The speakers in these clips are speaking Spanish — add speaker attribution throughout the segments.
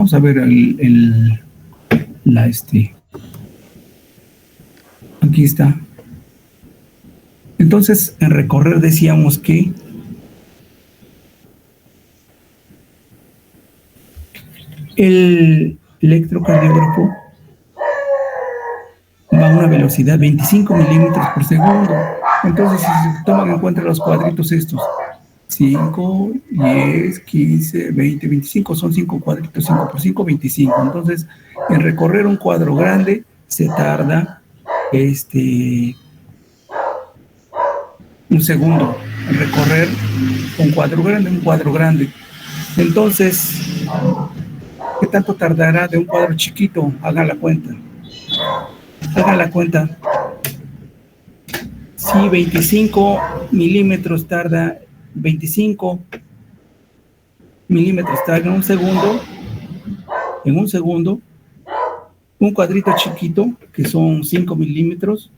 Speaker 1: Vamos a ver aquí está. Entonces, en recorrer decíamos que el electrocardiógrafo va a una velocidad 25 milímetros por segundo. Entonces, si se toman en cuenta los cuadritos estos, 5, 10, 15, 20, 25, son 5 cuadritos, 5 por 5, 25. Entonces, en recorrer un cuadro grande se tarda un segundo. En recorrer un cuadro grande. Entonces, ¿qué tanto tardará de un cuadro chiquito? Hagan la cuenta. Si 25 milímetros tarda, 25 milímetros tarda en un segundo, un cuadrito chiquito, que son 5 milímetros,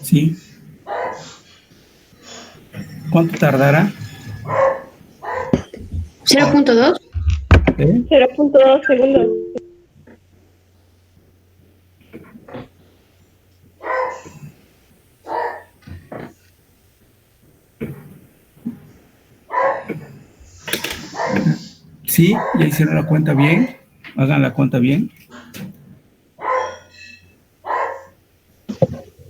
Speaker 1: ¿sí? ¿Cuánto tardará?
Speaker 2: 0.2.
Speaker 3: 0.2 segundos.
Speaker 1: ¿Sí? ¿Ya hicieron la cuenta bien? Hagan la cuenta bien.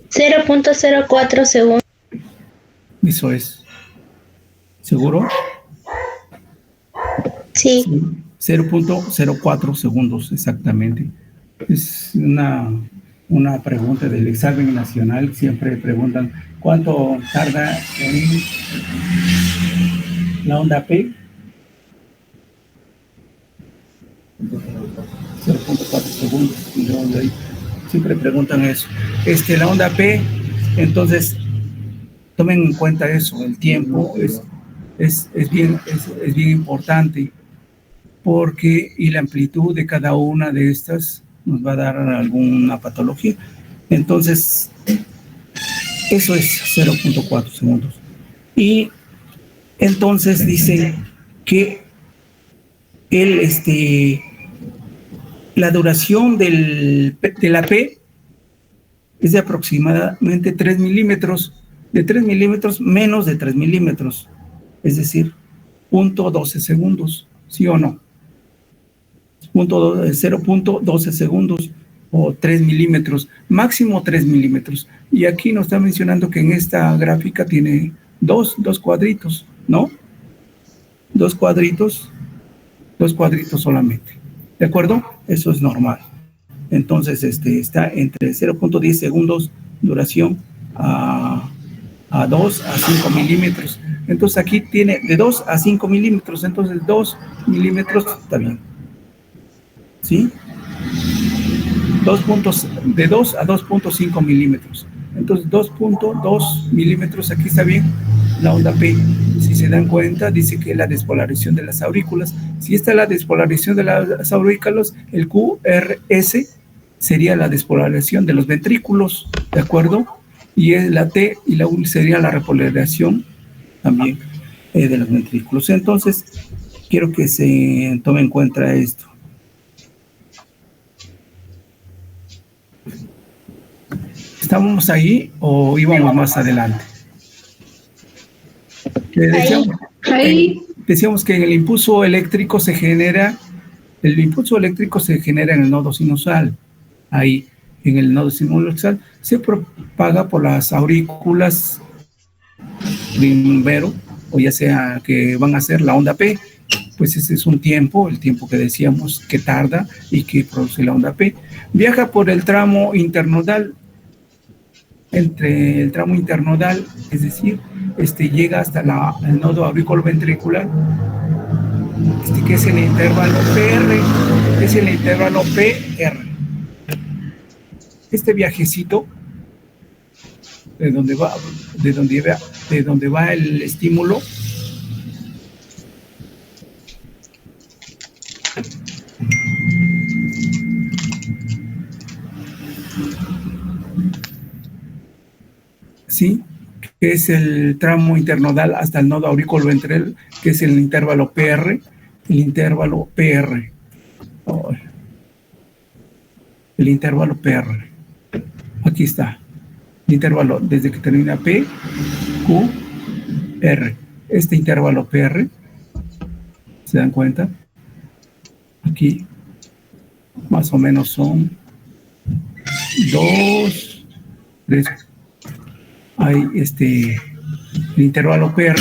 Speaker 2: 0.04 segundos.
Speaker 1: Eso es. ¿Seguro?
Speaker 2: Sí.
Speaker 1: 0.04 segundos, exactamente. Es una pregunta del examen nacional. Siempre preguntan cuánto tarda en la onda P. 0.4 segundos. Siempre preguntan eso. La onda P, entonces tomen en cuenta eso. El tiempo es bien importante, porque y la amplitud de cada una de estas nos va a dar alguna patología. Entonces, eso es 0.4 segundos. Y entonces dice que la duración de la P es de aproximadamente 3 milímetros, de 3 milímetros menos de 3 milímetros, es decir, 0.12 segundos, ¿sí o no? 0.12 segundos o 3 milímetros, máximo 3 milímetros. Y aquí nos está mencionando que en esta gráfica tiene dos cuadritos, ¿no? Dos cuadritos solamente. ¿De acuerdo? Eso es normal. Entonces, está entre 0.10 segundos duración a 2 a 5 milímetros. Entonces, aquí tiene de 2 a 5 milímetros. Entonces, 2 milímetros está bien. ¿Sí? De 2 a 2.5 milímetros. Entonces, 2.2 milímetros, aquí está bien la onda P. Si se dan cuenta, dice que la despolarización de las aurículas. Si esta es la despolarización de las aurículas, el QRS sería la despolarización de los ventrículos, ¿de acuerdo? Y la T y la U sería la repolarización también de los ventrículos. Entonces, quiero que se tome en cuenta esto. ¿Estábamos ahí o íbamos más adelante? Decíamos que en el impulso eléctrico se genera en el nodo sinusal. Ahí, en el nodo sinusal, se propaga por las aurículas primero, o ya sea que van a ser la onda P. Pues ese es el tiempo que decíamos que tarda y que produce la onda P. Viaja por el tramo internodal. Entre el tramo internodal, es decir, llega hasta el nodo auriculoventricular, que es el intervalo PR, Este viajecito de donde va el estímulo, ¿sí? Que es el tramo internodal hasta el nodo aurículo-ventral, que es el intervalo PR, el intervalo PR. Oh, el intervalo PR. Aquí está. El intervalo desde que termina P, Q, R. Este intervalo PR, ¿se dan cuenta? Aquí más o menos son 2, 3. Hay el intervalo PR.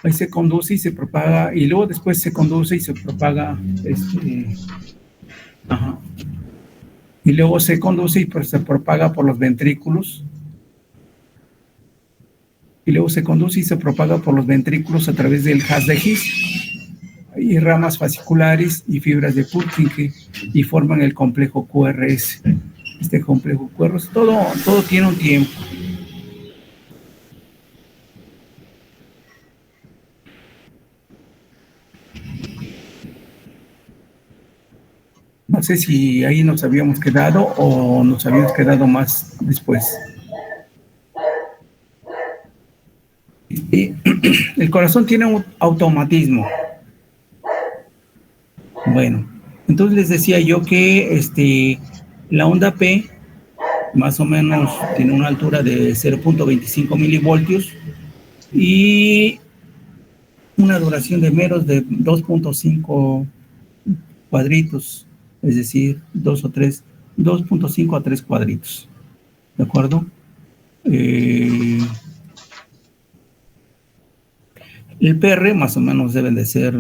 Speaker 1: Ahí se conduce y se propaga, y luego después se conduce y se propaga, y luego se conduce y pues se propaga por los ventrículos, y luego se conduce y se propaga por los ventrículos a través del haz de His, y ramas fasciculares y fibras de Purkinje, y forman el complejo QRS. Este complejo QRS, todo tiene un tiempo. No sé si ahí nos habíamos quedado o nos habíamos quedado más después. Y el corazón tiene un automatismo. Bueno, entonces les decía yo que la onda P más o menos tiene una altura de 0.25 milivoltios y una duración de meros de 2.5 cuadritos, es decir, 2.5 a 3 cuadritos, ¿de acuerdo? El PR más o menos debe de ser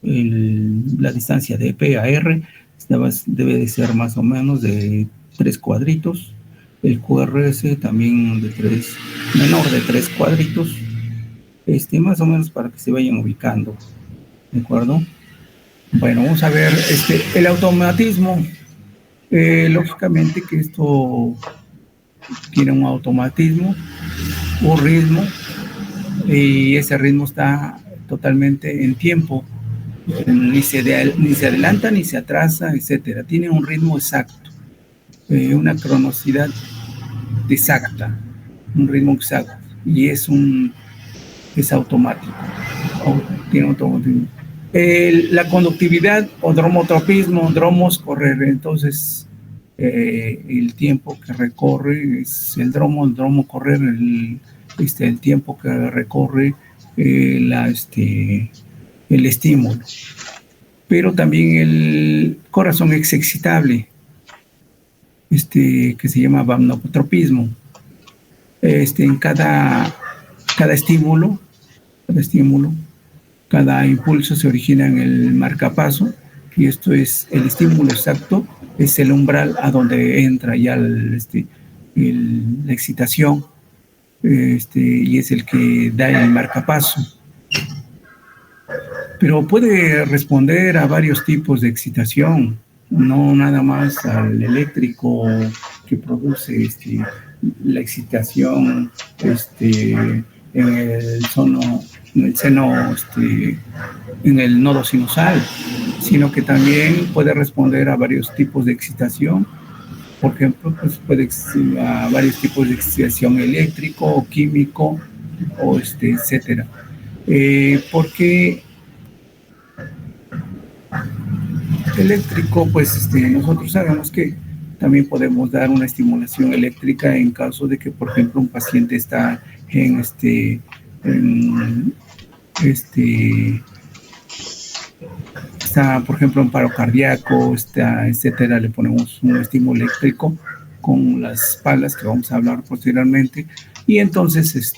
Speaker 1: la distancia de P a R, debe de ser más o menos de 3 cuadritos. El QRS también menor de 3 cuadritos, más o menos para que se vayan ubicando, ¿de acuerdo? Bueno, vamos a ver el automatismo. Lógicamente que esto tiene un automatismo, un ritmo, y ese ritmo está totalmente en tiempo. Ni se adelanta ni se atrasa, etcétera. Tiene un ritmo exacto, una cronosidad exacta, un ritmo exacto, y es automático. Tiene automatismo. La conductividad o dromotropismo, dromos, correr. Entonces, el tiempo que recorre es el dromo correr, el tiempo que recorre el estímulo. Pero también el corazón es excitable, que se llama vamnotropismo. En cada estímulo, cada impulso se origina en el marcapaso, y esto es el estímulo exacto, es el umbral a donde entra ya la excitación, y es el que da el marcapaso. Pero puede responder a varios tipos de excitación, no nada más al eléctrico que produce la excitación en el nodo sinusal, sino que también puede responder a varios tipos de excitación. Por ejemplo, pues a varios tipos de excitación eléctrico o químico, o etcétera. Porque eléctrico, pues nosotros sabemos que también podemos dar una estimulación eléctrica en caso de que, por ejemplo, un paciente está está, por ejemplo, en paro cardíaco, etcétera. Le ponemos un estímulo eléctrico con las palas, que vamos a hablar posteriormente, y entonces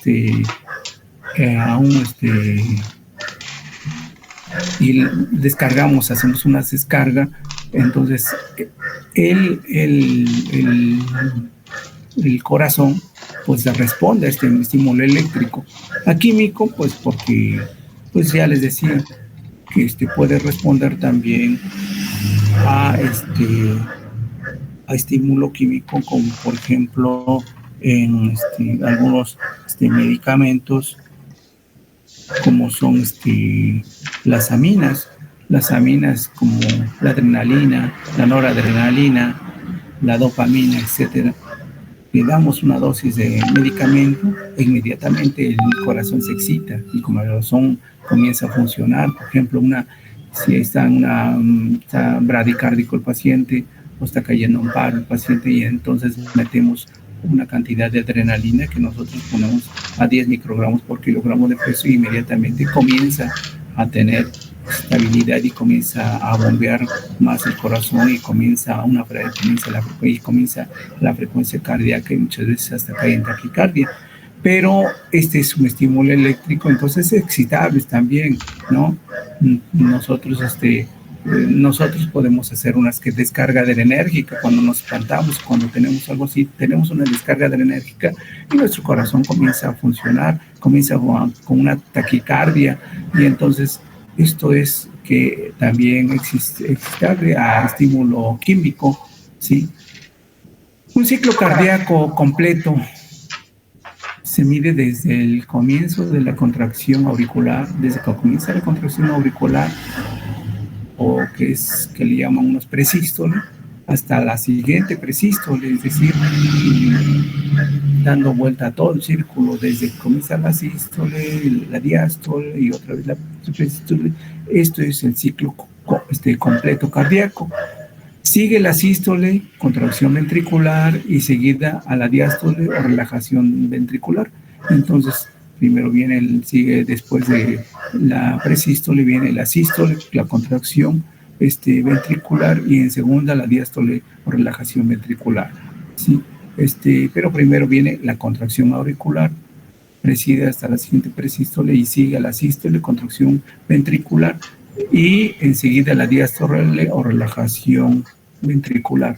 Speaker 1: y descargamos, hacemos una descarga. Entonces el corazón pues responde a este estímulo eléctrico. A químico, pues porque pues ya les decía que puede responder también a estímulo químico, como por ejemplo en algunos medicamentos, como son las aminas como la adrenalina, la noradrenalina, la dopamina, etcétera. le damos una dosis de medicamento, e inmediatamente el corazón se excita y como el corazón comienza a funcionar. Por ejemplo, si está está bradicárdico el paciente o está cayendo en paro el paciente, y entonces metemos una cantidad de adrenalina que nosotros ponemos a 10 microgramos por kilogramo de peso, y inmediatamente comienza a tener estabilidad y comienza a bombear más el corazón y comienza la frecuencia cardíaca, y muchas veces hasta cae en taquicardia. Pero este es un estímulo eléctrico, entonces es excitable también, ¿no? Nosotros podemos hacer una descarga adrenérgica cuando nos espantamos, cuando tenemos algo así, tenemos una descarga adrenérgica y nuestro corazón comienza a funcionar, comienza con una taquicardia, y entonces esto es que también existe a estímulo químico, ¿sí? Un ciclo cardíaco completo se mide desde el comienzo de la contracción auricular, desde que comienza la contracción auricular, o que le llaman unos presístoles, hasta la siguiente presístole, es decir, dando vuelta a todo el círculo, desde que comienza la sístole, la diástole y otra vez la presístole. Esto es el ciclo completo cardíaco. Sigue la sístole, contracción ventricular, y seguida a la diástole o relajación ventricular. Entonces, primero sigue después de la presístole, viene la sístole, la contracción ventricular, y en segunda la diástole o relajación ventricular, ¿sí? Pero primero viene la contracción auricular, preside hasta la siguiente presístole y sigue a la sístole, contracción ventricular, y enseguida la diástole o relajación ventricular.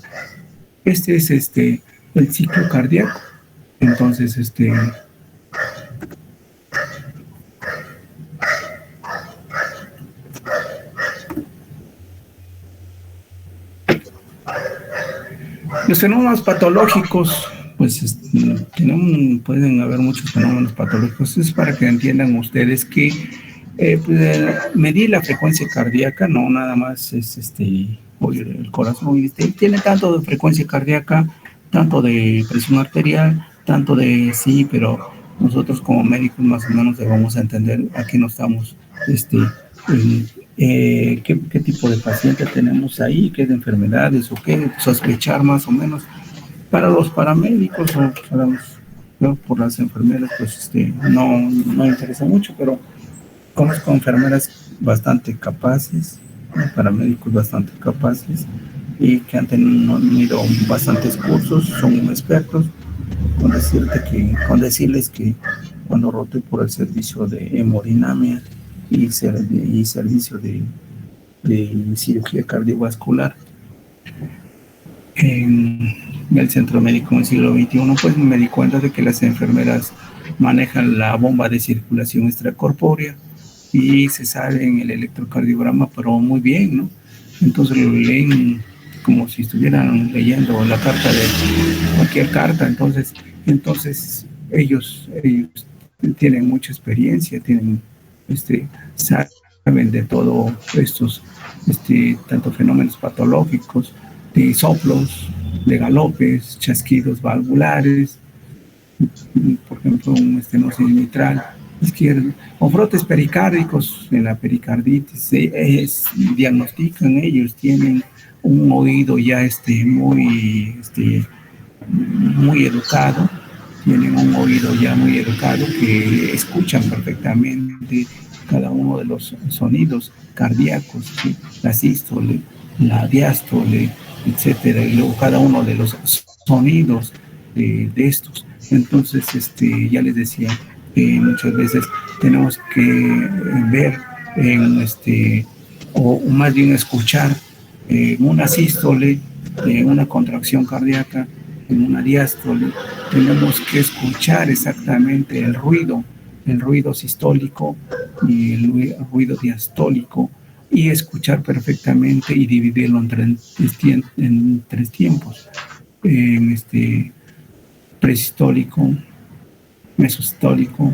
Speaker 1: Este es el ciclo cardíaco. Entonces, los fenómenos patológicos, pues pueden haber muchos fenómenos patológicos. Es para que entiendan ustedes que medir la frecuencia cardíaca no nada más es el corazón tiene tanto de frecuencia cardíaca, tanto de presión arterial, tanto de pero nosotros como médicos más o menos debemos entender a qué nos estamos qué tipo de paciente tenemos ahí, qué de enfermedades o qué sospechar más o menos. Para los paramédicos o por las enfermeras, pues no interesa mucho, pero conozco enfermeras bastante capaces, paramédicos bastante capaces, y que han tenido bastantes cursos, son expertos. Con decirles que cuando roté por el servicio de hemodinamia y servicio de cirugía cardiovascular en el centro médico en el siglo XXI, pues me di cuenta de que las enfermeras manejan la bomba de circulación extracorpórea y se sabe en el electrocardiograma, pero muy bien, ¿no? Entonces lo leen como si estuvieran leyendo la carta de cualquier carta. Entonces ellos tienen mucha experiencia, saben de todo estos tanto fenómenos patológicos, de soplos, de galopes, chasquidos valvulares, por ejemplo un estenosis mitral izquierda, o frotes pericárdicos en la pericarditis. Diagnostican, ellos tienen un oído ya muy educado, tienen un oído ya muy educado, que escuchan perfectamente cada uno de los sonidos cardíacos, ¿sí? La sístole, la diástole, etcétera, y luego cada uno de los sonidos de estos. Entonces, ya les decía que muchas veces tenemos que ver o más bien escuchar una sístole, una contracción cardíaca, en una diástole. Tenemos que escuchar exactamente el ruido sistólico y el ruido diastólico, y escuchar perfectamente y dividirlo en tres tiempos: presistólico, mesostólico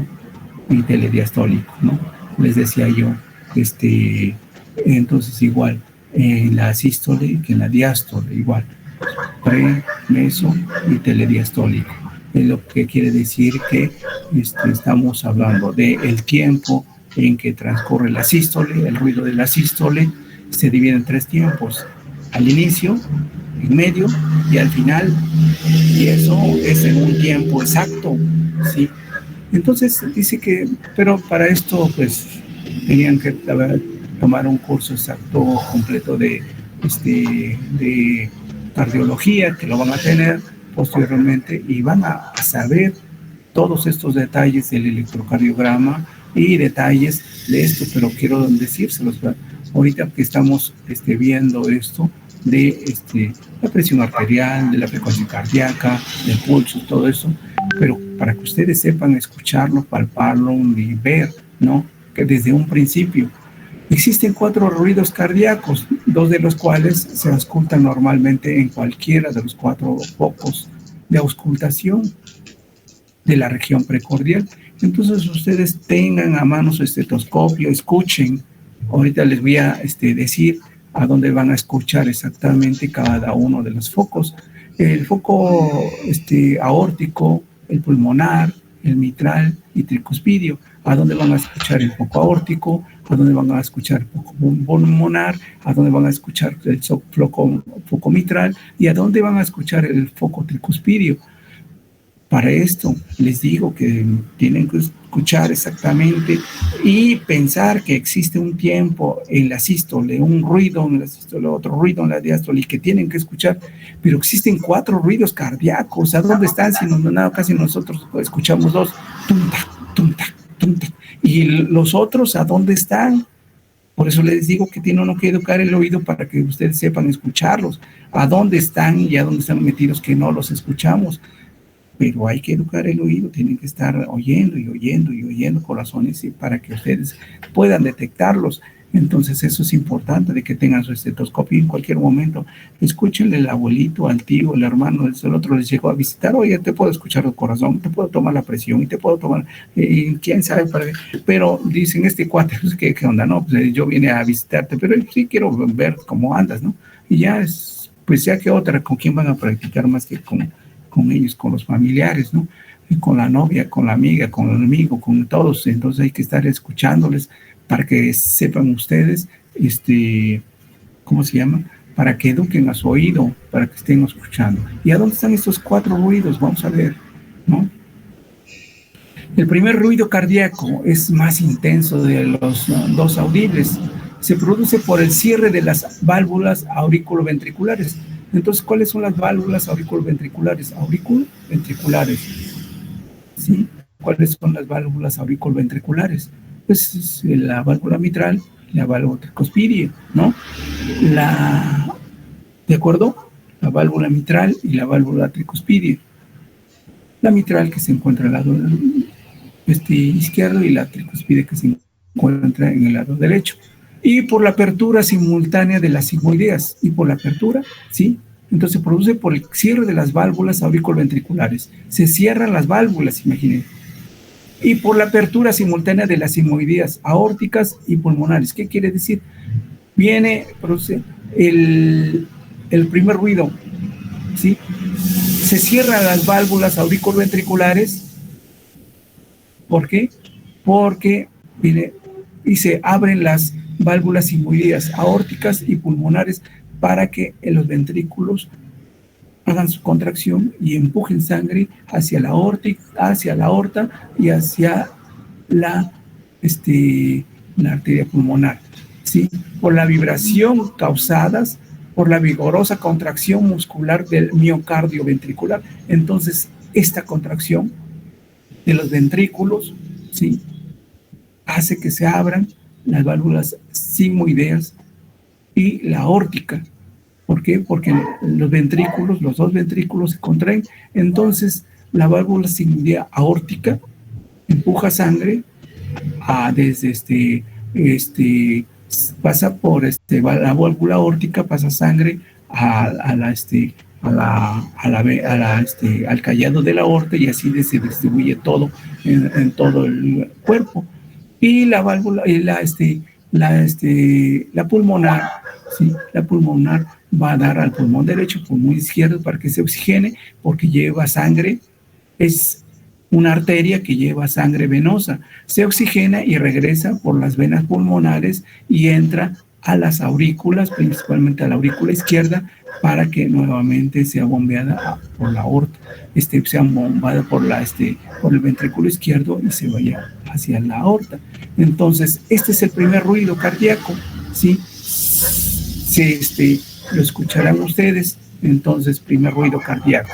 Speaker 1: y telediastólico, ¿no? Les decía yo, entonces igual en la sístole que en la diástole, igual pre, meso y telediastólico. Es lo que quiere decir que estamos hablando del tiempo en que transcurre la sístole. El ruido de la sístole se divide en 3 tiempos: al inicio, en medio y al final, y eso es en un tiempo exacto, ¿sí? Entonces dice que, pero para esto pues tenían que tomar un curso exacto completo de cardiología, que lo van a tener posteriormente, y van a saber todos estos detalles del electrocardiograma y detalles de esto, pero quiero decírselos ahorita que estamos viendo esto de la presión arterial, de la frecuencia cardíaca, del pulso, todo eso, pero para que ustedes sepan escucharlo, palparlo y ver, ¿no? Que desde un principio existen 4 ruidos cardíacos, 2 de los cuales se auscultan normalmente en cualquiera de los 4 focos de auscultación de la región precordial. Entonces ustedes tengan a mano su estetoscopio, escuchen. Ahorita les voy a decir a dónde van a escuchar exactamente cada uno de los focos. El foco aórtico, el pulmonar, el mitral y tricuspidio. A dónde van a escuchar el foco aórtico, a dónde van a escuchar el foco pulmonar, a dónde van a escuchar el foco mitral y a dónde van a escuchar el foco tricuspidio. Para esto les digo que tienen que escuchar exactamente y pensar que existe un tiempo en la sístole, un ruido en la sístole, otro ruido en la diástole, y que tienen que escuchar, pero existen 4 ruidos cardíacos. ¿A dónde están? Si no, casi nosotros escuchamos 2, tum-tac, tum-tac, tum-tac. ¿Y los otros a dónde están? Por eso les digo que tiene uno que educar el oído para que ustedes sepan escucharlos. ¿A dónde están y a dónde están metidos que no los escuchamos? Pero hay que educar el oído, tienen que estar oyendo y oyendo y oyendo corazones para que ustedes puedan detectarlos. Entonces eso es importante, de que tengan su estetoscopio en cualquier momento. Escúchenle al abuelito, al tío, al hermano, el otro les llegó a visitar, oye, te puedo escuchar el corazón, te puedo tomar la presión y te puedo tomar, quién sabe, pero dicen, cuate, pues, ¿qué onda? No, pues yo vine a visitarte, pero sí quiero ver cómo andas, ¿no? Y ya, pues ya que otra, ¿con quién van a practicar más que con ellos, con los familiares, ¿no? Y con la novia, con la amiga, con el amigo, con todos? Entonces hay que estar escuchándoles para que sepan ustedes, ¿cómo se llama? Para que eduquen a su oído, para que estén escuchando. ¿Y a dónde están estos 4 ruidos? Vamos a ver, ¿no? El primer ruido cardíaco es más intenso de los 2 audibles. Se produce por el cierre de las válvulas auriculoventriculares. Entonces, ¿cuáles son las válvulas auriculoventriculares? Auriculoventriculares, ¿sí? ¿Cuáles son las válvulas auriculoventriculares? Pues la válvula mitral, la válvula tricuspidia, ¿no? ¿De acuerdo? La válvula mitral y la válvula tricuspidia. La mitral, que se encuentra al lado izquierdo, y la tricuspidia, que se encuentra en el lado derecho. Y por la apertura simultánea de las sigmoideas, y por la apertura, ¿sí? Entonces se produce por el cierre de las válvulas auriculoventriculares. Se cierran las válvulas, imagínense. Y por la apertura simultánea de las sigmoideas aórticas y pulmonares. ¿Qué quiere decir? Produce el primer ruido, ¿sí? Se cierran las válvulas auriculoventriculares. ¿Por qué? Porque y se abren las válvulas sigmoideas aórticas y pulmonares para que los ventrículos hagan su contracción y empujen sangre hacia la aorta y hacia la arteria pulmonar, ¿sí? Por la vibración causadas por la vigorosa contracción muscular del miocardio ventricular. Entonces, esta contracción de los ventrículos, ¿sí?, hace que se abran las válvulas sigmoideas y la aórtica. ¿Por qué? Porque los ventrículos, los 2 ventrículos se contraen. Entonces, la válvula sigmoidea aórtica empuja sangre desde pasa por la válvula aórtica, pasa sangre al callado de la aorta, y así se distribuye todo en todo el cuerpo. Y la válvula, la pulmonar, ¿sí? La pulmonar va a dar al pulmón derecho, pulmón izquierdo para que se oxigene, porque lleva sangre, es una arteria que lleva sangre venosa, se oxigena y regresa por las venas pulmonares y entra a las aurículas, principalmente a la aurícula izquierda, para que nuevamente sea bombeada por la aorta, sea bombada por el ventrículo izquierdo y se vaya hacia la aorta. Entonces, este es el primer ruido cardíaco, ¿sí? Lo escucharán ustedes. Entonces, primer ruido cardíaco.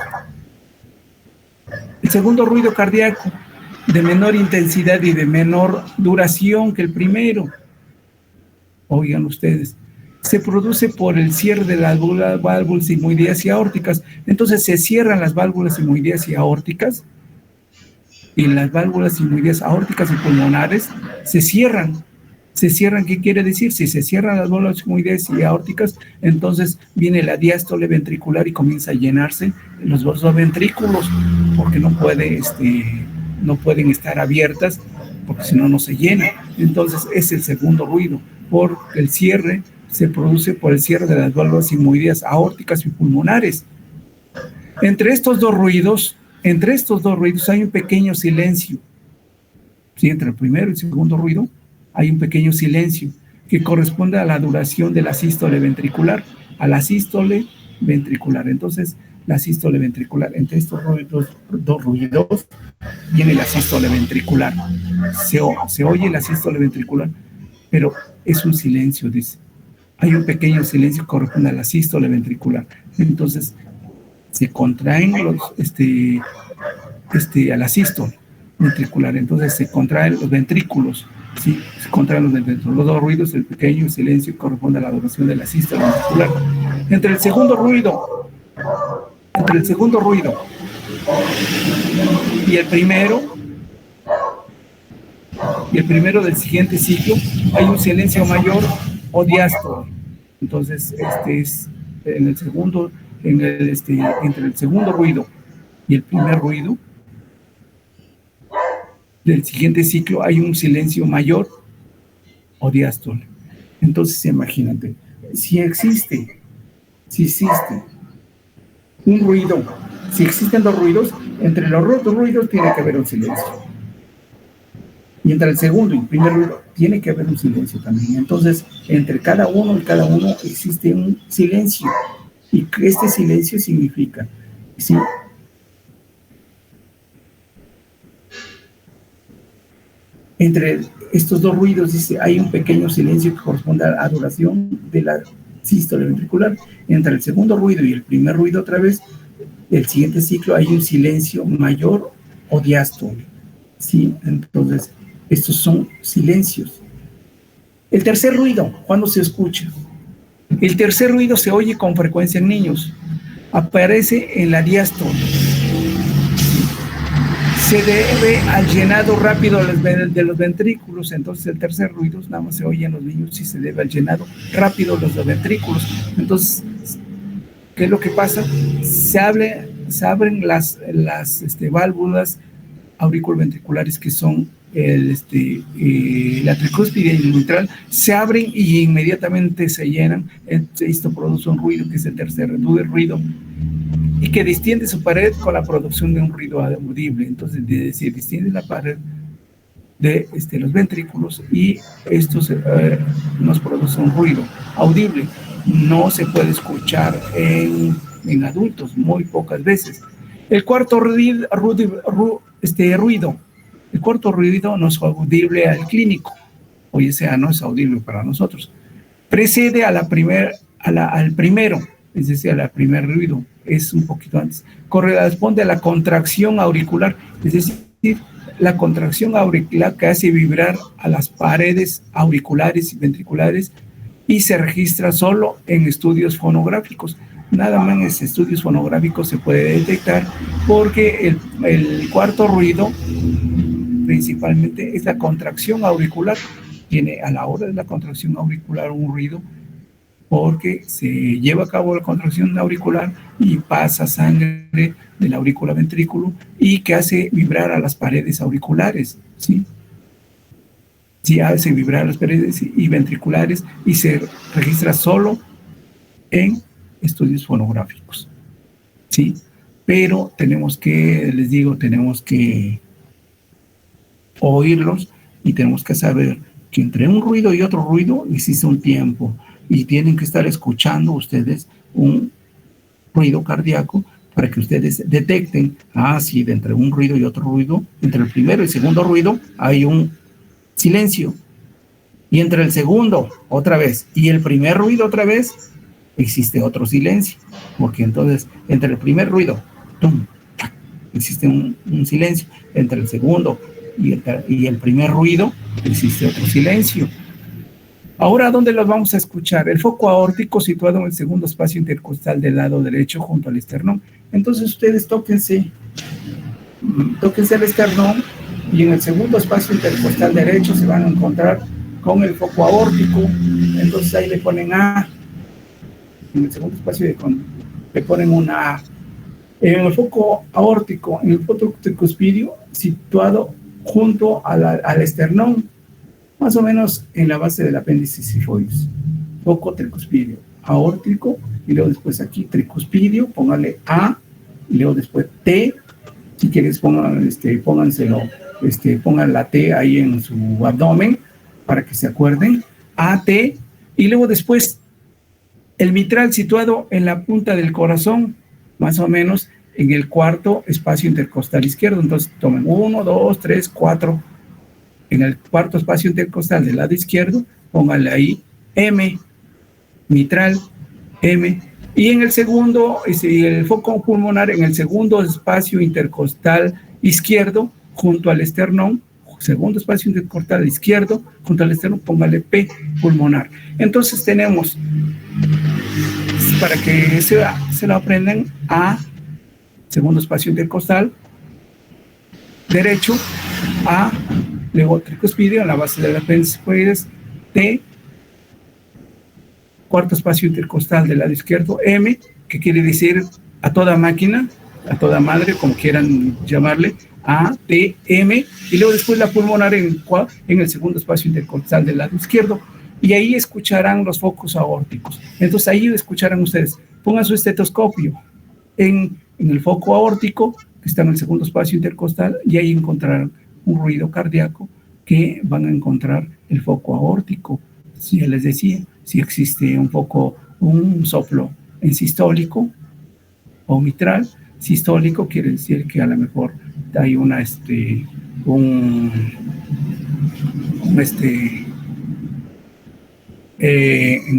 Speaker 1: El segundo ruido cardíaco, de menor intensidad y de menor duración que el primero. Oigan ustedes, se produce por el cierre de las válvulas sigmoideas y aórticas. Entonces se cierran las válvulas sigmoideas y aórticas, y las válvulas sigmoideas aórticas y pulmonares se cierran. ¿Se cierran? ¿Qué quiere decir? Si se cierran las válvulas sigmoideas y aórticas, entonces viene la diástole ventricular y comienza a llenarse los dos ventrículos, porque no pueden estar abiertas, porque si no, no se llena. Entonces es el segundo ruido, porque el cierre se produce por el cierre de las válvulas sigmoideas aórticas y pulmonares. Entre estos dos ruidos hay un pequeño silencio. ¿Sí? Entre el primero y el segundo ruido hay un pequeño silencio que corresponde a la duración de la sístole ventricular, Entonces, la sístole ventricular, entre estos dos ruidos viene la sístole ventricular. Se oye la sístole ventricular, pero es un silencio, dice. Hay un pequeño silencio que corresponde a la sístole ventricular. Entonces, se contraen a la sístole ventricular. Entonces, se contraen los ventrículos. Sí, se contraen los ventrículos. Los dos ruidos, el pequeño silencio corresponde a la duración de la sístole ventricular. Entre el segundo ruido y el primero del siguiente ciclo hay un silencio mayor o diástole. Entonces, entre el segundo ruido y el primer ruido del siguiente ciclo hay un silencio mayor o diástole. Entonces, imagínate, si existe un ruido, si existen dos ruidos, entre los dos ruidos tiene que haber un silencio. Y entre el segundo y el primer ruido tiene que haber un silencio también. Entonces, entre cada uno existe un silencio. Y este silencio significa, ¿sí? Entre estos dos ruidos, dice, hay un pequeño silencio que corresponde a la duración de la sístole ventricular. Entre el segundo ruido y el primer ruido otra vez, el siguiente ciclo hay un silencio mayor o diástole. ¿Sí? Entonces, estos son silencios. El tercer ruido, ¿cuándo se escucha? El tercer ruido se oye con frecuencia en niños. Aparece en la diástole. Se debe al llenado rápido de los ventrículos. Entonces, el tercer ruido nada más se oye en los niños si se debe al llenado rápido de los ventrículos. Entonces, ¿qué es lo que pasa? Se abren las válvulas auriculoventriculares, que son la tricúspide y el mitral, se abren y inmediatamente se llenan. Esto produce un ruido, que es el tercer ruido, y que distiende su pared con la producción de un ruido audible. Entonces, se distiende la pared de los ventrículos y esto nos produce un ruido audible. No se puede escuchar en adultos, muy pocas veces. El cuarto ruido, el cuarto ruido no es audible al clínico, no es audible para nosotros. Precede al primero, es decir, al primer ruido, es un poquito antes. Corresponde a la contracción auricular, es decir, la contracción auricular que hace vibrar a las paredes auriculares y ventriculares, y se registra solo en estudios fonográficos. Nada más en estudios fonográficos se puede detectar, porque el cuarto ruido principalmente es la contracción auricular. Tiene a la hora de la contracción auricular un ruido, porque se lleva a cabo la contracción auricular y pasa sangre de la aurícula ventrículo y que hace vibrar a las paredes auriculares, ¿sí? Sí, hace vibrar las paredes y ventriculares, y se registra solo en estudios fonográficos, ¿sí? Pero tenemos que, les digo, tenemos que oírlos y tenemos que saber que entre un ruido y otro ruido existe un tiempo y tienen que estar escuchando ustedes un ruido cardíaco para que ustedes detecten, si de entre un ruido y otro ruido, entre el primero y el segundo ruido hay un silencio, y entre el segundo otra vez y el primer ruido otra vez existe otro silencio, porque entonces entre el primer ruido ¡tum!, existe un silencio, entre el segundo y el primer ruido existe otro silencio. Ahora, ¿dónde los vamos a escuchar? El foco aórtico situado en el segundo espacio intercostal del lado derecho junto al esternón. Entonces ustedes tóquense el esternón y en el segundo espacio intercostal derecho se van a encontrar con el foco aórtico. Entonces ahí le ponen A. En el segundo espacio le ponen una A. En el foco aórtico, en el foco tricuspidio, situado junto al esternón, más o menos en la base del apéndice sifoides. Foco tricuspidio, aórtico, y luego después aquí tricuspidio, póngale A, y luego después T, si quieres pónganselo, pongan la T ahí en su abdomen, para que se acuerden, AT, y luego después el mitral situado en la punta del corazón, más o menos en el cuarto espacio intercostal izquierdo. Entonces tomen 1, 2, 3, 4, en el cuarto espacio intercostal del lado izquierdo, pónganle ahí M, mitral, M, y en el segundo, el foco pulmonar en el segundo espacio intercostal izquierdo, junto al esternón, segundo espacio intercostal izquierdo, junto al esternón, póngale P, pulmonar. Entonces tenemos, para que se lo aprendan, A, segundo espacio intercostal derecho, A, luego tricuspidio en la base del apéndice sifoides, T, cuarto espacio intercostal del lado izquierdo, M, que quiere decir a toda máquina, a toda madre, como quieran llamarle, A, T, M, y luego después la pulmonar en el segundo espacio intercostal del lado izquierdo, y ahí escucharán los focos aórticos. Entonces ahí escucharán ustedes, pongan su estetoscopio en el foco aórtico, que está en el segundo espacio intercostal, y ahí encontrarán un ruido cardíaco que van a encontrar el foco aórtico. Si ya les decía, si existe un soplo en sistólico o mitral, sistólico quiere decir que a lo mejor hay en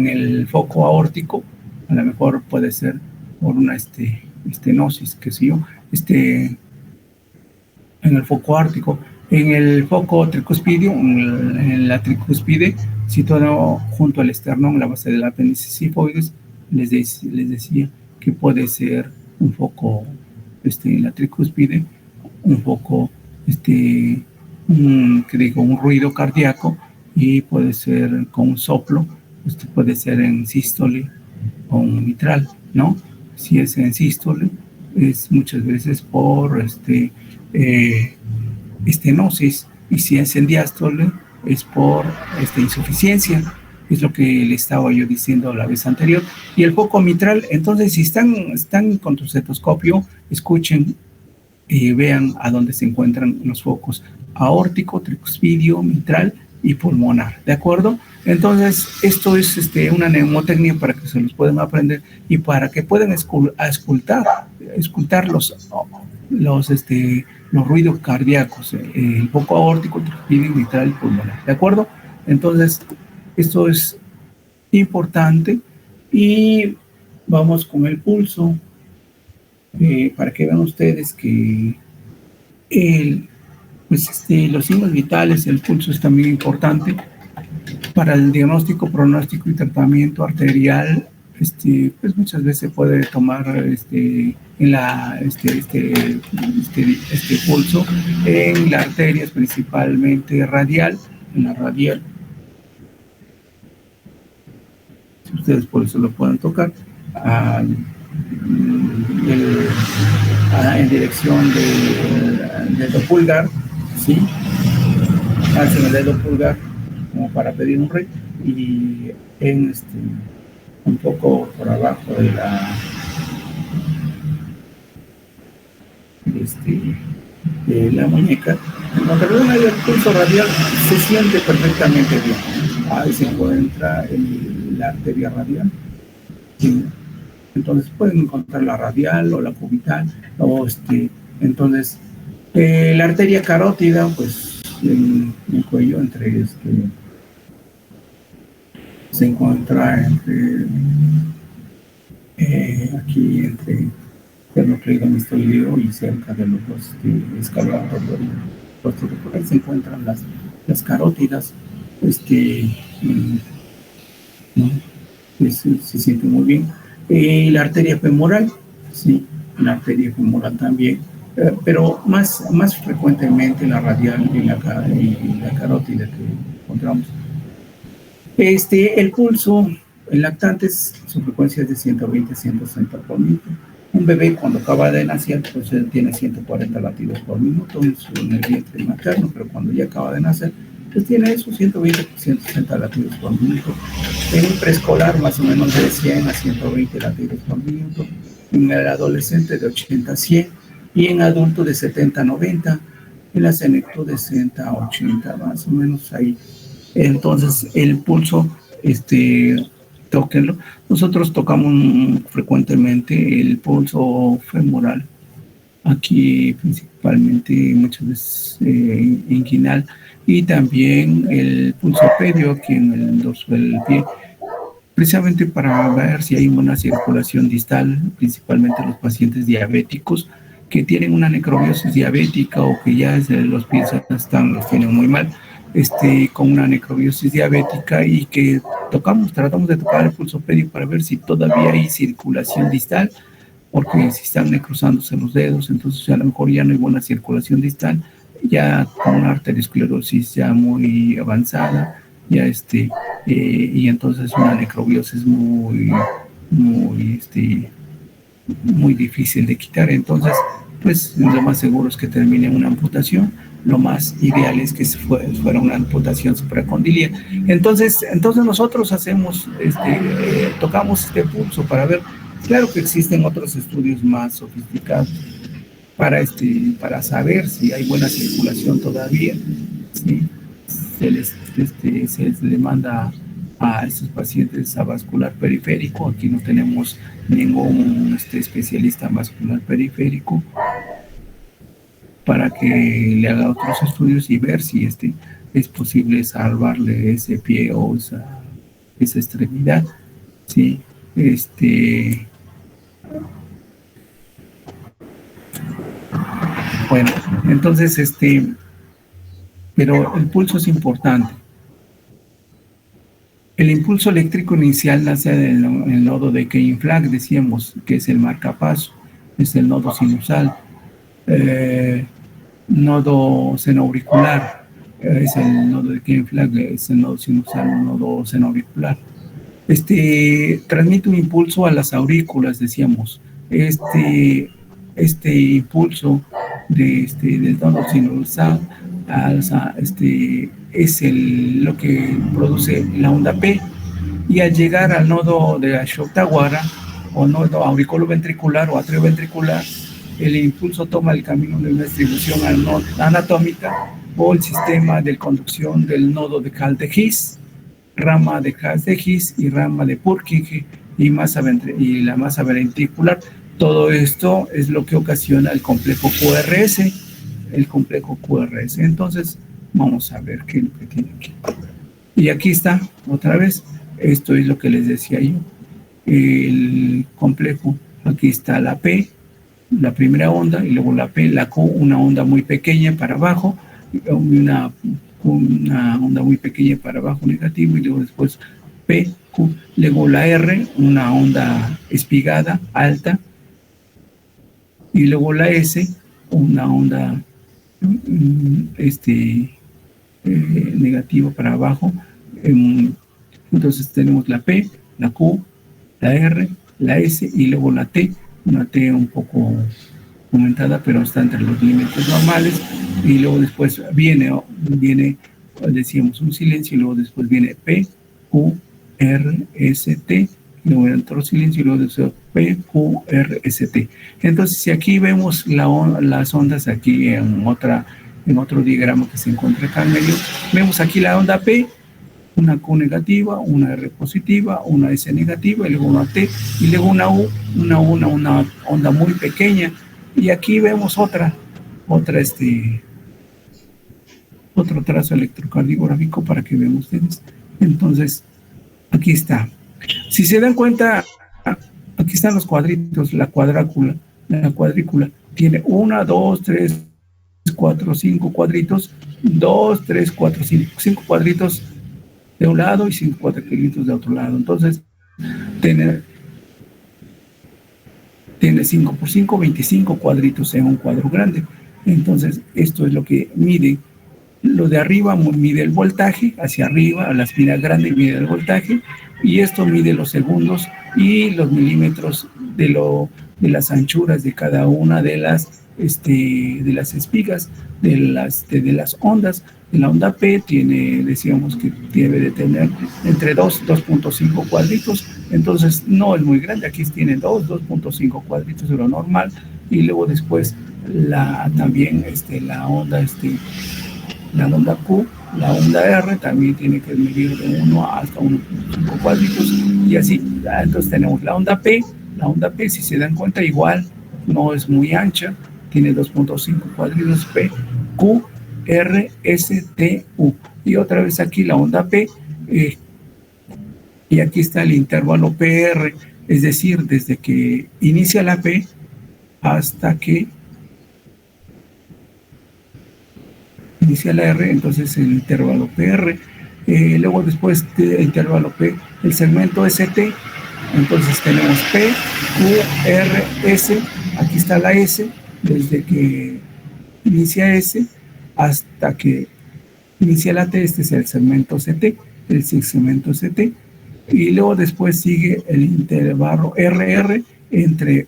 Speaker 1: el foco aórtico, a lo mejor puede ser por una estenosis, que sí, en el foco aórtico. En el foco tricuspidio, en la tricuspide, situado junto al esternón, la base del apéndice sifoides, les decía que puede ser un foco, en la tricuspide, un foco, un ruido cardíaco, y puede ser con un soplo, puede ser en sístole o un mitral, ¿no? Si es en sístole, es muchas veces por estenosis, y si es en diástole, es por insuficiencia. Es lo que le estaba yo diciendo la vez anterior. Y el foco mitral, entonces, si están con tu estetoscopio, escuchen y vean a dónde se encuentran los focos aórtico, tricuspidio, mitral y pulmonar, ¿de acuerdo? Entonces, esto es una neumotecnia para que se los puedan aprender y para que puedan escultar los ruidos cardíacos, el foco aórtico, tricuspidio, mitral y pulmonar, ¿de acuerdo? Entonces, esto es importante. Y vamos con el pulso, para que vean ustedes que los signos vitales, el pulso es también importante para el diagnóstico, pronóstico y tratamiento arterial. Pues muchas veces se puede tomar pulso en las arterias, principalmente radial, en la radial. Ustedes por eso lo pueden tocar en dirección del dedo pulgar, ¿sí? Hacen el dedo pulgar como para pedir un rey, y en un poco por abajo de la muñeca, en donde el pulso radial se siente perfectamente bien. Ahí se encuentra la arteria radial. ¿Sí? Entonces pueden encontrar la radial o la cubital, o entonces la arteria carótida, pues en el cuello se encuentra aquí entre el nucleido mistoideo y cerca de los dos escalones anteriores. Por ahí se encuentran las carótidas, ¿no? Se siente muy bien. La arteria femoral, sí, la arteria femoral también, pero más frecuentemente la radial y la carótida que encontramos. El pulso en lactantes, su frecuencia es de 120 a 160 por minuto. Un bebé cuando acaba de nacer, pues tiene 140 latidos por minuto en el vientre materno, pero cuando ya acaba de nacer, pues tiene esos 120 a 160 latidos por minuto. En un preescolar, más o menos de 100 a 120 latidos por minuto. En el adolescente, de 80 a 100. Y en adulto, de 70 a 90. En la senecto, de 60 a 80, más o menos ahí. Entonces, el pulso, tóquenlo. Nosotros tocamos frecuentemente el pulso femoral, aquí principalmente, muchas veces inguinal, y también el pulso pedio aquí en el dorso del pie, precisamente para ver si hay una circulación distal, principalmente los pacientes diabéticos que tienen una necrobiosis diabética o que ya los pies los tienen muy mal, con una necrobiosis diabética, y que tratamos de tocar el pulso pedio para ver si todavía hay circulación distal, porque si están necrosándose los dedos, entonces a lo mejor ya no hay buena circulación distal, ya con una arteriosclerosis ya muy avanzada, ya y entonces una necrobiosis muy difícil de quitar. Entonces, pues lo más seguro es que termine en una amputación. Lo más ideal es que fuera una amputación supracondilia. Entonces nosotros hacemos, tocamos este pulso para ver. Claro que existen otros estudios más sofisticados para saber si hay buena circulación todavía, ¿sí? Se les manda a estos pacientes a vascular periférico. Aquí no tenemos ningún especialista en vascular periférico para que le haga otros estudios y ver si es posible salvarle ese pie o esa extremidad, ¿sí? Bueno, entonces, pero el pulso es importante. El impulso eléctrico inicial nace del nodo de Keim-Flack, decíamos, que es el marcapaso, es el nodo sinusal. Nodo senoauricular, es el nodo de Keim-Flack, es el nodo sinusal, nodo senoauricular. Transmite un impulso a las aurículas, decíamos. Este impulso del nodo sinusal es lo que produce la onda P, y al llegar al nodo de Ashok-Tawara o nodo auriculoventricular o atrioventricular, el impulso toma el camino de una distribución anatómica o el sistema de conducción del nodo de Hall-de-His, rama de Hall-de-His y rama de Purkinje y la masa ventricular. Todo esto es lo que ocasiona el complejo QRS. Entonces, vamos a ver qué es lo que tiene aquí. Y aquí está, otra vez, esto es lo que les decía yo. El complejo, aquí está la P, la primera onda, y luego la P, la Q, una onda muy pequeña para abajo, una onda muy pequeña para abajo negativo, y luego después P, Q, luego la R, una onda espigada, alta, y luego la S, una onda negativa para abajo. Entonces tenemos la P, la Q, la R, la S y luego la T, una T un poco aumentada, pero está entre los límites normales, y luego después viene, decíamos, un silencio, y luego después viene P, Q, R, S, T, luego entró silencio y luego después P, Q, R, S, T. Entonces, si aquí vemos las ondas aquí en otro diagrama que se encuentra acá en medio, vemos aquí la onda P, una Q negativa, una R positiva, una S negativa, y luego una T, y luego una U, una onda muy pequeña. Y aquí vemos otro trazo electrocardiográfico para que vean ustedes. Entonces, aquí está. Si se dan cuenta, aquí están los cuadritos, la cuadrícula tiene 1, 2, 3, 4, 5 cuadritos, 2, 3, 4, 5 cuadritos de un lado y 5 cuadritos de otro lado. Entonces, tiene 5 por 5, 25 cuadritos en un cuadro grande. Entonces, esto es lo que mide. Lo de arriba mide el voltaje, hacia arriba, a la espiral grande mide el voltaje, y esto mide los segundos y los milímetros de las anchuras de cada una de las espigas, de las ondas. La onda P decíamos que debe de tener entre 2.5 cuadritos, entonces no es muy grande, aquí tiene 2.5 cuadritos de lo normal, y luego después también la onda Q, la onda R también tiene que medir de 1 hasta 1.5 cuadritos, y así. Entonces tenemos la onda P, si se dan cuenta, igual no es muy ancha, tiene 2.5 cuadritos P, Q, R, S, T, U. Y otra vez aquí la onda P, y aquí está el intervalo PR, es decir, desde que inicia la P hasta que inicia la R, entonces el intervalo PR. Luego después del intervalo P, el segmento ST, entonces tenemos P, Q, R, S, aquí está la S, desde que inicia S hasta que inicia la T, este es el segmento CT, y luego después sigue el intervalo RR entre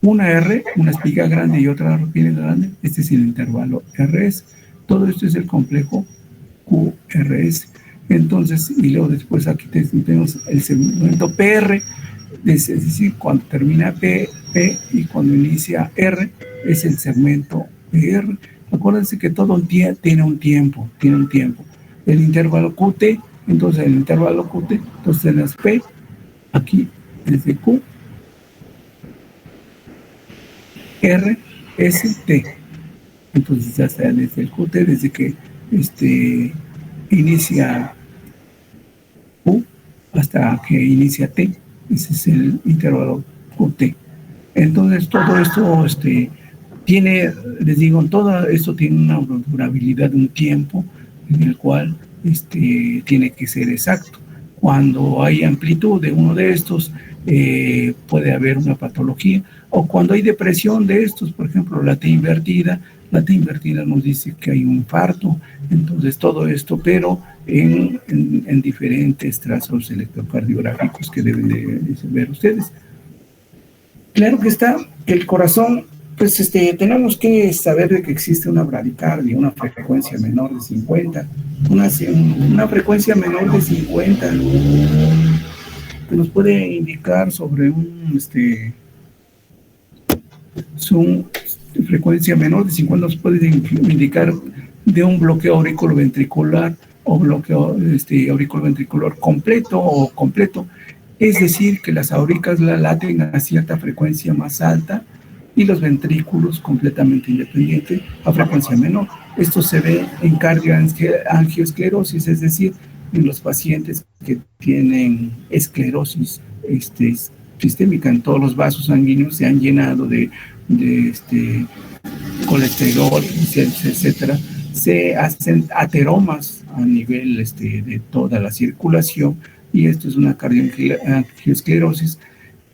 Speaker 1: una R, una espiga grande y otra bien grande, este es el intervalo RS. Todo esto es el complejo QRS. Entonces, y luego después aquí tenemos el segmento PR, es decir, cuando termina P y cuando inicia R, es el segmento PR. Acuérdense que todo tiene un tiempo. El intervalo QT, entonces entonces tenemos P, aquí desde Q, R, S, T. Entonces ya está desde el QT, desde que inicia Q hasta que inicia T. Ese es el intervalo QT. Entonces todo esto les digo, todo esto tiene una durabilidad de un tiempo en el cual tiene que ser exacto. Cuando hay amplitud de uno de estos, puede haber una patología, o cuando hay depresión de estos, por ejemplo, la T invertida nos dice que hay un infarto. Entonces todo esto, pero en diferentes trazos electrocardiográficos que deben de ver ustedes. Claro que está, que el corazón, pues tenemos que saber de que existe una bradicardia, una frecuencia menor de 50, una frecuencia menor de 50, que nos puede indicar sobre su frecuencia menor de 50, nos puede indicar de un bloqueo auriculoventricular o bloqueo auriculoventricular completo. Es decir, que las auricas laten a cierta frecuencia más alta y los ventrículos completamente independientes a frecuencia menor. Esto se ve en cardioangiosclerosis, es decir, en los pacientes que tienen esclerosis sistémica. En todos los vasos sanguíneos se han llenado de colesterol, etcétera. Se hacen ateromas a nivel de toda la circulación, y esto es una cardioangiosclerosis,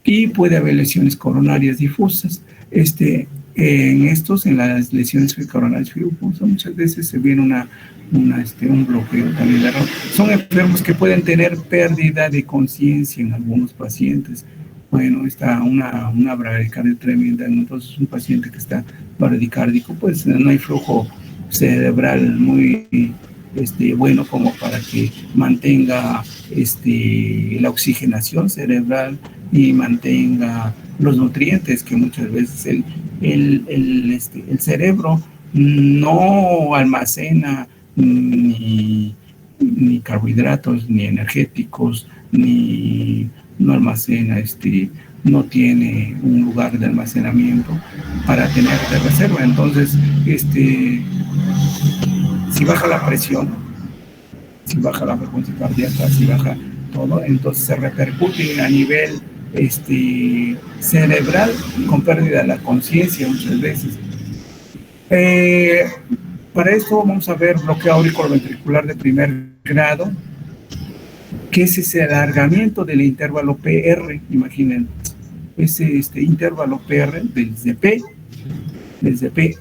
Speaker 1: y puede haber lesiones coronarias difusas. En las lesiones coronarias difusas muchas veces se viene un bloqueo también. Son enfermos que pueden tener pérdida de conciencia en algunos pacientes. Bueno, está una bradicardia tremenda, entonces un paciente que está bradicárdico, pues no hay flujo cerebral muy bueno como para que mantenga la oxigenación cerebral y mantenga los nutrientes que muchas veces el cerebro no almacena ni carbohidratos, ni energéticos, ni no almacena, no tiene un lugar de almacenamiento para tener de reserva. Entonces, si baja la presión, si baja la frecuencia cardíaca, si baja todo, entonces se repercute a nivel cerebral con pérdida de la conciencia muchas veces. Para esto vamos a ver bloqueo auriculoventricular de primer grado, que es ese alargamiento del intervalo PR. Imaginen, ese intervalo PR desde P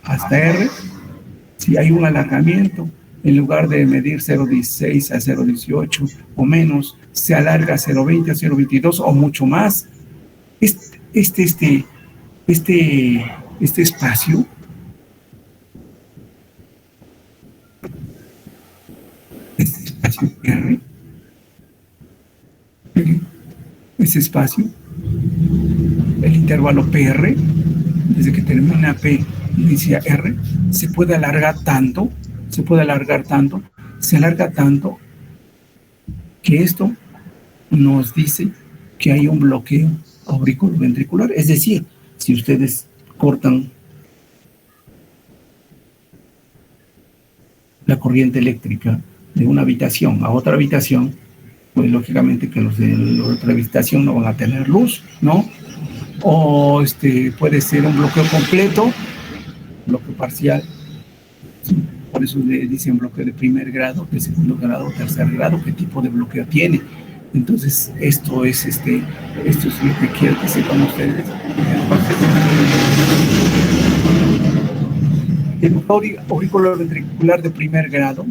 Speaker 1: hasta R, si hay un alargamiento, en lugar de medir 0,16 a 0,18 o menos, se alarga a 0,20 a 0,22 o mucho más. Este espacio R, ese espacio, el intervalo PR, desde que termina P inicia R, se alarga tanto que esto nos dice que hay un bloqueo auriculoventricular. Es decir, si ustedes cortan la corriente eléctrica de una habitación a otra habitación, pues lógicamente que los de la otra habitación no van a tener luz, ¿no? O puede ser un bloqueo completo, bloqueo parcial, ¿sí? Por eso le dicen bloqueo de primer grado, de segundo grado, tercer grado, qué tipo de bloqueo tiene. Entonces, esto es lo que quiero que sepan ustedes. El bloqueo auriculoventricular de primer grado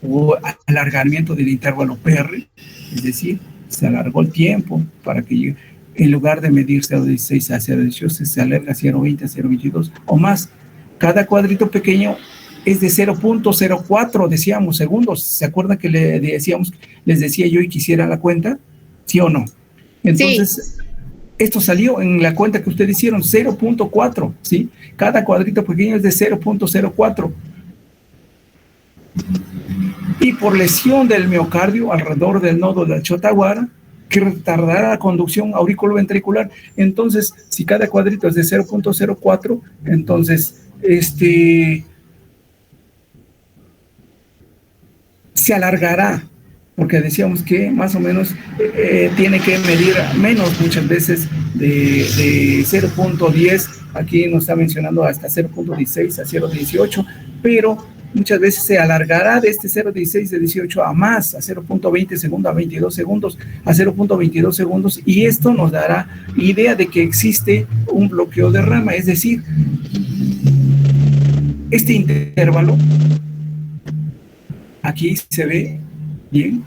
Speaker 1: o alargamiento del intervalo PR, es decir, se alargó el tiempo para que llegue, en lugar de medir 0,16 a 0,18, se alarga a 0,20 a 0,22 o más. Cada cuadrito pequeño es de 0,04, decíamos, segundos. ¿Se acuerdan que les decía yo y quisiera la cuenta? ¿Sí o no? Entonces, sí. Esto salió en la cuenta que ustedes hicieron, 0,4, ¿sí? Cada cuadrito pequeño es de 0,04. Y por lesión del miocardio alrededor del nodo de Achotaguara, que retardará la conducción auriculoventricular. Entonces, si cada cuadrito es de 0,04, entonces se alargará, porque decíamos que más o menos tiene que medir menos muchas veces de 0,10, aquí nos está mencionando hasta 0,16 a 0,18, pero muchas veces se alargará de 0,16 de 18 a más, a 0,20 segundos, a 22 segundos, a 0,22 segundos, y esto nos dará idea de que existe un bloqueo de rama, es decir, este intervalo, aquí se ve bien,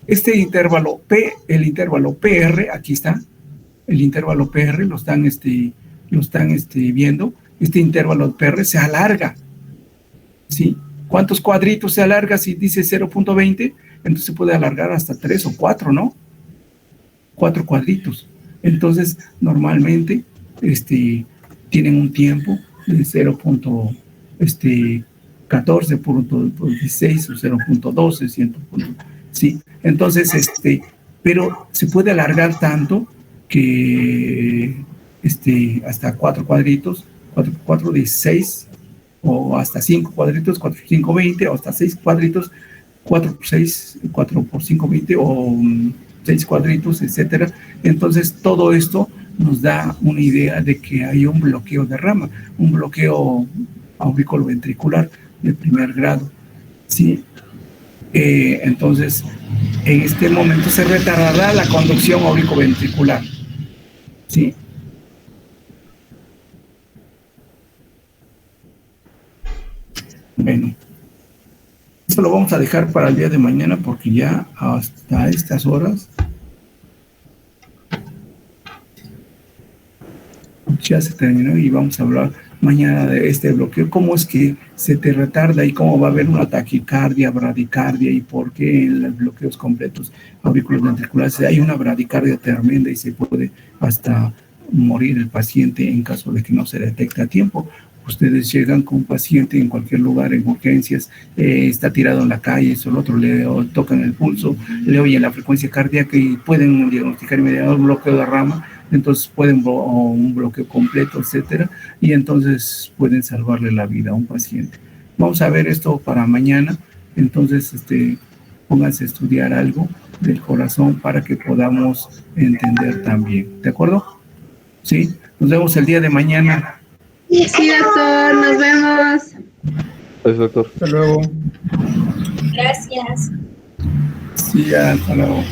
Speaker 1: este intervalo P, el intervalo PR, aquí está, el intervalo PR, lo están viendo, este intervalo PR se alarga, ¿sí? ¿Cuántos cuadritos se alarga si dice 0,20? Entonces se puede alargar hasta 3 o 4, ¿no? 4 cuadritos. Entonces, normalmente, tienen un tiempo de 0,14, 0,16 o 0,12, ¿sí? Entonces, pero se puede alargar tanto que hasta 4 cuadritos, 4, 16, o hasta 5 cuadritos, 4 por 5, 20, o hasta 6 cuadritos, 4 por 6, 4 por 5, 20, o 6 cuadritos, etcétera. Entonces, todo esto nos da una idea de que hay un bloqueo de rama, un bloqueo auriculoventricular de primer grado, ¿sí? Entonces, en este momento se retardará la conducción auriculoventricular, ¿sí? Bueno, eso lo vamos a dejar para el día de mañana porque ya hasta estas horas ya se terminó y vamos a hablar mañana de este bloqueo, cómo es que se te retarda y cómo va a haber una taquicardia, bradicardia y por qué en los bloqueos completos auriculoventriculares hay una bradicardia tremenda y se puede hasta morir el paciente en caso de que no se detecte a tiempo. Ustedes llegan con un paciente en cualquier lugar, en urgencias, está tirado en la calle, solo otro le tocan el pulso, le oyen la frecuencia cardíaca y pueden diagnosticar inmediatamente un bloqueo de rama, entonces pueden un bloqueo completo, etcétera, y entonces pueden salvarle la vida a un paciente. Vamos a ver esto para mañana, entonces pónganse a estudiar algo del corazón para que podamos entender también, ¿de acuerdo? Sí, nos vemos el día de mañana.
Speaker 2: Sí, doctor, nos vemos.
Speaker 4: Gracias, doctor.
Speaker 1: Hasta luego.
Speaker 2: Gracias.
Speaker 1: Sí, hasta luego.